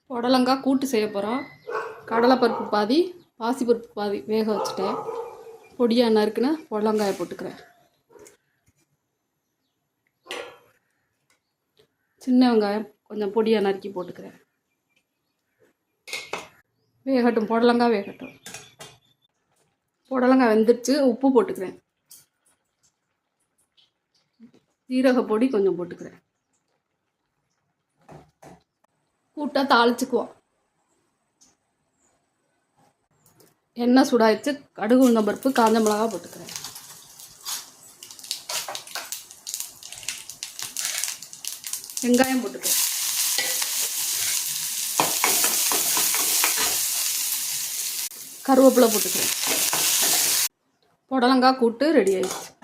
புடலங்காய் கூட்டு செய்ய போகிறோம். கடலைப்பருப்பு பாதி, பாசிப்பருப்பு பாதி வேக வச்சுட்டேன். பொடியாக நறுக்குன்னு புடலங்காயை போட்டுக்கிறேன். சின்ன வெங்காயம் கொஞ்சம் பொடியாக நறுக்கி போட்டுக்கிறேன். வேகட்டும், புடலங்காய் வேகட்டும். புடலங்காய் வெந்துடுச்சு. உப்பு போட்டுக்கிறேன். ஜீரக பொடி கொஞ்சம் போட்டுக்கிறேன். கூட்டை தாளிச்சுக்குவோம். எண்ணெய் சூடாயிடுச்சு. கடுகு உளுந்தம் பருப்பு காஞ்ச மிளகா போட்டுக்கிறேன். வெங்காயம் போட்டுக்கிறேன். கருவேப்பிலை போட்டுக்கிறேன். புடலங்காய் கூட்டு ரெடி ஆயிடுச்சு.